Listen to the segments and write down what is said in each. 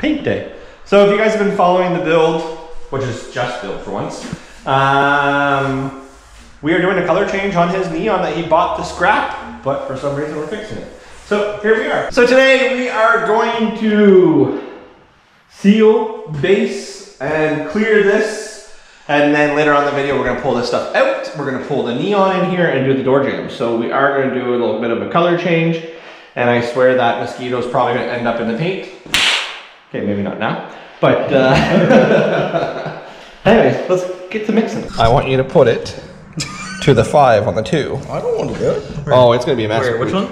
paint day. So if you guys have been following the build, which is just built for once, we are doing a color change on his neon that he bought the scrap, but for some reason we're fixing it. So here we are. So today we are going to seal, base, and clear this. And then later on in the video, we're gonna pull this stuff out. We're gonna pull the neon in here and do the door jambs. So we are gonna do a little bit of a color change. And I swear that mosquito's probably gonna end up in the paint. Okay, maybe not now. But anyways, let's get to mixing. I want you to put it to the 5 on the 2. I don't want to do it. Oh, it's gonna be a mess. Where, which one?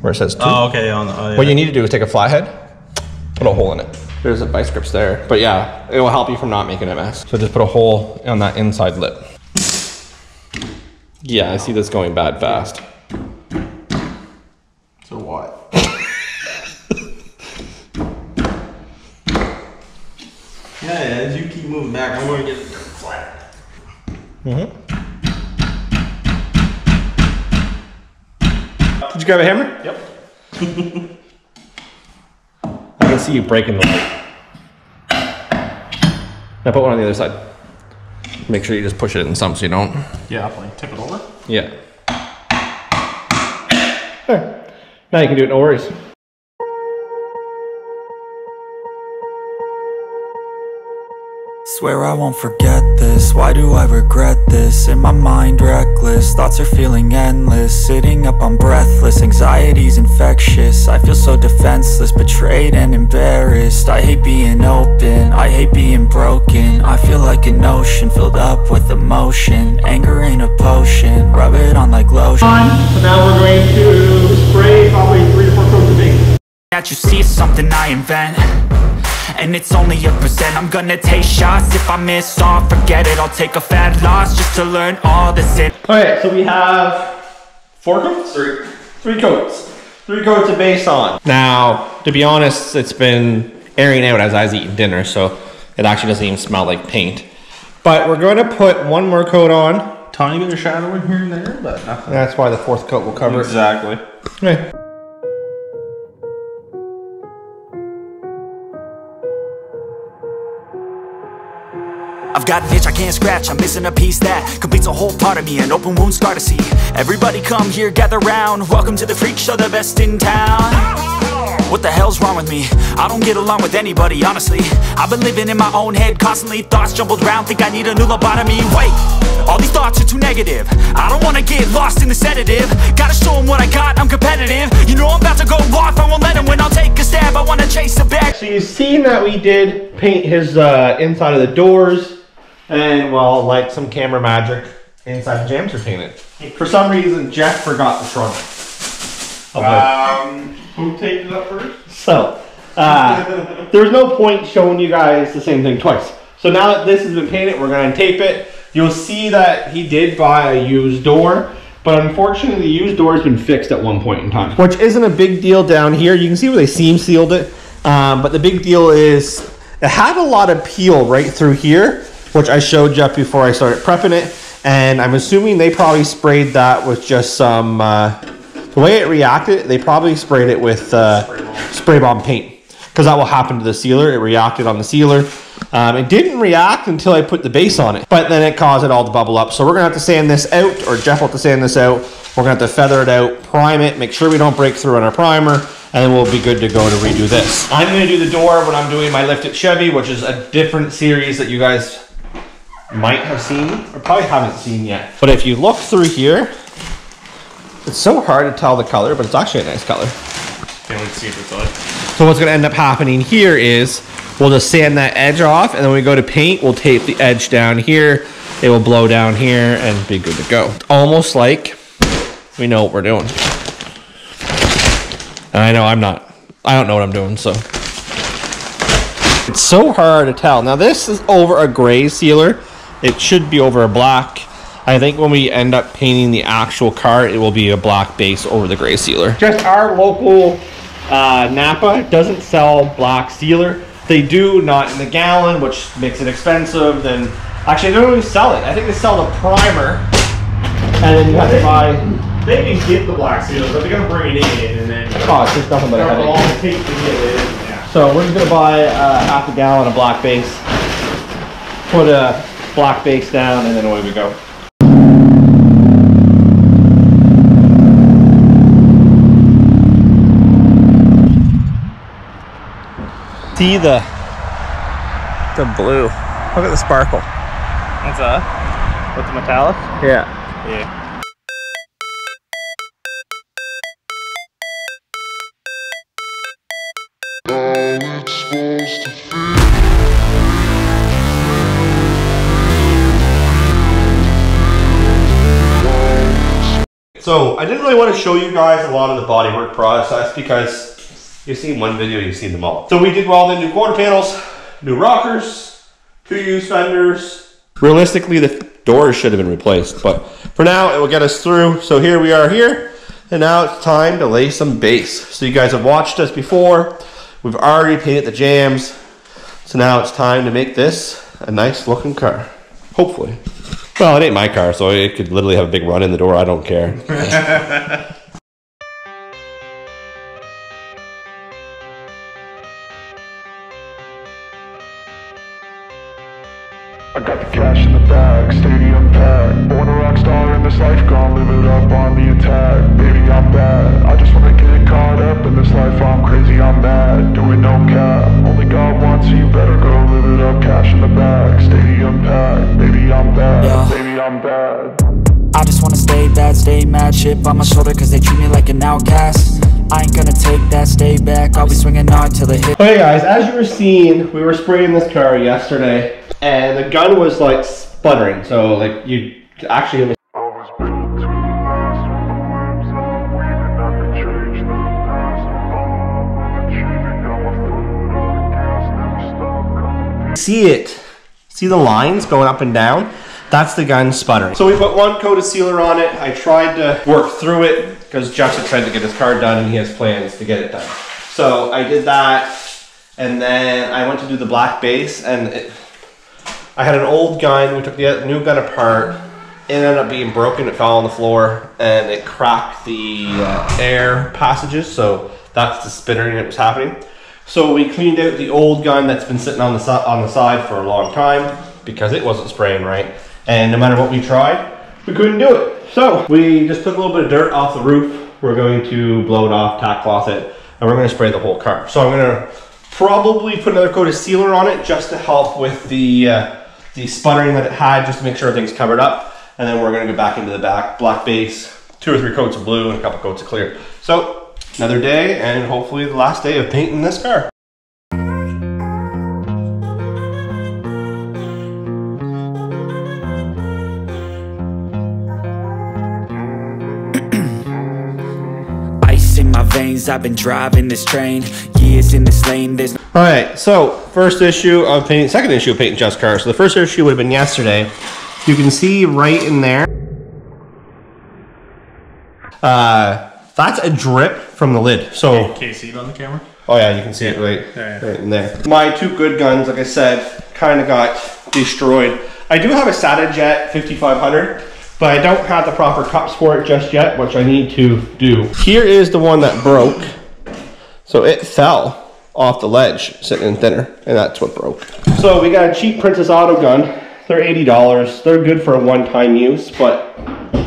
Where it says 2. Oh, okay. On the, yeah. What you need to do is take a flathead, put a hole in it. There's a vice grips there, but yeah, it will help you from not making a mess. So just put a hole on that inside lip. Yeah, I see this going bad fast. So what? Yeah, as you keep moving back, I'm going to get it flat. Did you grab a hammer? Yep. I can see you breaking the light. Now put one on the other side. Make sure you just push it in some so you don't. Yeah, I'll like tip it over. Yeah. There. Now you can do it, no worries. Swear I won't forget this, why do I regret this? In my mind reckless, thoughts are feeling endless. Sitting up, I'm breathless, anxiety's infectious. I feel so defenseless, betrayed and embarrassed. I hate being open, I hate being broken. I feel like an ocean filled up with emotion. Anger ain't a potion, rub it on like lotion. So now we're going to spray probably 3 to 4 coats of paint. That you see is something I invent, and it's only a percent. I'm gonna take shots. If I miss all, forget it. I'll take a fat loss just to learn all this. Okay, so we have 4 coats? 3 coats. 3 coats of base on. Now, to be honest, it's been airing out as I was eating dinner, so it actually doesn't even smell like paint. But we're going to put 1 more coat on. Tiny bit of shadow in here and there, but nothing. That's why the 4th coat will cover it. Exactly. Okay. I've got an itch I can't scratch, I'm missing a piece that completes a whole part of me, an open wound scar to see. Everybody come here, gather round, welcome to the freak show, the best in town. What the hell's wrong with me? I don't get along with anybody, honestly. I've been living in my own head constantly, thoughts jumbled round, think I need a new lobotomy. Wait, all these thoughts are too negative, I don't wanna get lost in the sedative. Gotta show them what I got, I'm competitive. You know I'm about to go off, I won't let them win, I'll take a stab, I wanna chase the bag. So you've seen that we did paint his inside of the doors. And well, like some camera magic, inside the jams are painted. For some reason, Jeff forgot the trunk. Who taped it up first? So, there's no point showing you guys the same thing twice. So now that this has been painted, we're gonna tape it. You'll see that he did buy a used door, but unfortunately the used door has been fixed at one point in time. Which isn't a big deal down here. You can see where they seam sealed it. But the big deal is, it had a lot of peel right through here, which I showed Jeff before I started prepping it. And I'm assuming they probably sprayed that with just some, the way it reacted, they probably sprayed it with spray bomb paint. Because that will happen to the sealer. It reacted on the sealer. It didn't react until I put the base on it. But then it caused it all to bubble up. So we're gonna have to sand this out, or Jeff will have to sand this out. We're gonna have to feather it out, prime it, make sure we don't break through on our primer, and then we'll be good to go to redo this. I'm gonna do the door when I'm doing my Lift It Chevy, which is a different series that you guys might have seen, or probably haven't seen yet. But if you look through here, it's so hard to tell the color, but it's actually a nice color. Can't wait to see it inside. So what's gonna end up happening here is, we'll just sand that edge off, and then when we go to paint, we'll tape the edge down here, it will blow down here, and be good to go. It's almost like we know what we're doing. And I know I don't know what I'm doing, so. It's so hard to tell. Now this is over a gray sealer. It should be over a black. I think when we end up painting the actual car, it will be a black base over the gray sealer. Just our local Napa doesn't sell black sealer. They do, not in the gallon, which makes it expensive. Then actually, they don't even sell it. I think they sell the primer, and then you have to buy. They can get the black sealer, but they're gonna bring it in and then. Oh, it's just nothing but a headache. All the tape to get it in. Yeah. So we're just gonna buy half a gallon of black base, put a black base down, and then away we go. See the blue. Look at the sparkle. What's that? With the metallic? Yeah. Yeah. So I didn't really want to show you guys a lot of the bodywork process because you've seen one video, you've seen them all. So we did weld in new quarter panels, new rockers, 2 used fenders. Realistically, the doors should have been replaced, but for now it will get us through. So here we are here, and now it's time to lay some base. So you guys have watched us before. We've already painted the jams. So now it's time to make this a nice looking car, hopefully. Well, it ain't my car, so it could literally have a big run in the door. I don't care. I got the cash in the bag, stadium packed. Born a rock star in this life, gon' live it up on the attack. Baby, I'm bad, I just wanna get caught up in this life. I'm crazy, I'm mad, doing no cap. Only God wants, so you better go live it up. Cash in the bag, stadium packed. Baby, I'm bad, yeah. Baby, I'm bad. I just wanna stay bad, stay mad. Chip on my shoulder cause they treat me like an outcast. I ain't gonna take that, stay back. I'll be swinging hard till it hit. Okay guys, as you were seeing, we were spraying this car yesterday and the gun was like sputtering, so like you actually see the lines going up and down. That's the gun sputtering. So we put 1 coat of sealer on it. I tried to work through it because Justin tried to get his car done and he has plans to get it done. So I did that, and then I went to do the black base, and I had an old gun. We took the new gun apart. It ended up being broken. It fell on the floor and it cracked the air passages. So that's the sputtering that was happening. So we cleaned out the old gun that's been sitting on the side for a long time because it wasn't spraying right. And no matter what we tried, we couldn't do it. So we just took a little bit of dirt off the roof. We're going to blow it off, tack cloth it, and we're going to spray the whole car. So I'm going to probably put another coat of sealer on it just to help with the sputtering that it had, just to make sure everything's covered up. And then we're going to go back into the black base, 2 or 3 coats of blue and a couple coats of clear. So another day, and hopefully the last day of painting this car. In my veins, I've been driving this train, years in this lane, there's All right, so second issue of painting Just cars. So the first issue would have been yesterday. You can see right in there, that's a drip from the lid. So can you see it on the camera? Oh yeah, you can see it right in there. My 2 good guns, like I said, kind of got destroyed. I do have a Satajet 5500. But I don't have the proper cups for it just yet, which I need to do. Here is the one that broke. So it fell off the ledge, sitting in thinner, and that's what broke. So we got a cheap Princess Auto gun. They're $80. They're good for a one-time use, but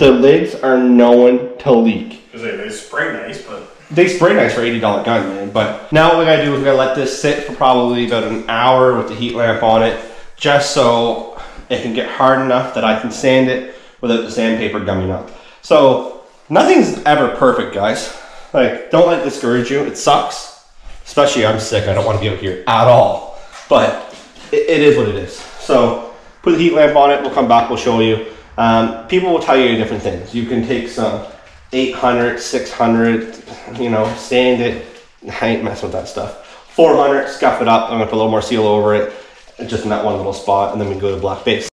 the lids are known to leak. They spray nice, but... They spray nice for $80 gun, man. But now what we gotta do is we gotta let this sit for probably about an hour with the heat lamp on it, just so it can get hard enough that I can sand it without the sandpaper gumming up. So nothing's ever perfect, guys. Like, don't let it discourage you. It sucks. Especially I'm sick. I don't want to be out here at all. But it is what it is. So put the heat lamp on it. We'll come back. We'll show you. People will tell you different things. You can take some 800, 600, you know, sand it. I ain't messing with that stuff. 400, scuff it up. I'm gonna put a little more seal over it, just in that one little spot, and then we go to black base.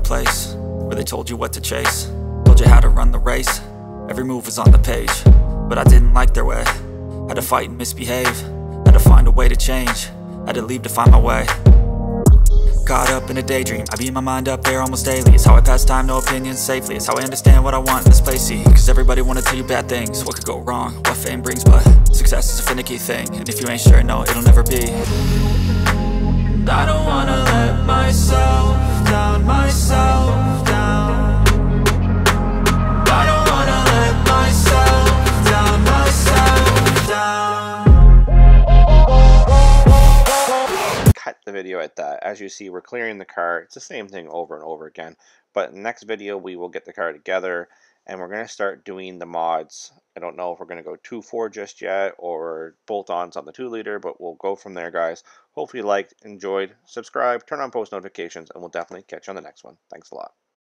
place where they told you what to chase, told you how to run the race. Every move was on the page, but I didn't like their way. Had to fight and misbehave, had to find a way to change. had to leave to find my way. Caught up in a daydream, I beat my mind up there almost daily. It's how I pass time, no opinions safely. It's how I understand what I want in this place, see. Cause everybody wanna tell you bad things, what could go wrong, what fame brings. But success is a finicky thing, and if you ain't sure, no, it'll never be. I don't wanna let myself down, myself down. I don't wanna let myself down, myself down. Cut the video at that. As you see, we're clearing the car. It's the same thing over and over again. But next video, we will get the car together and we're going to start doing the mods. I don't know if we're going to go 2.4 just yet or bolt-ons on the 2-liter, but we'll go from there, guys. Hopefully you liked, enjoyed, subscribe, turn on post notifications, and we'll definitely catch you on the next one. Thanks a lot.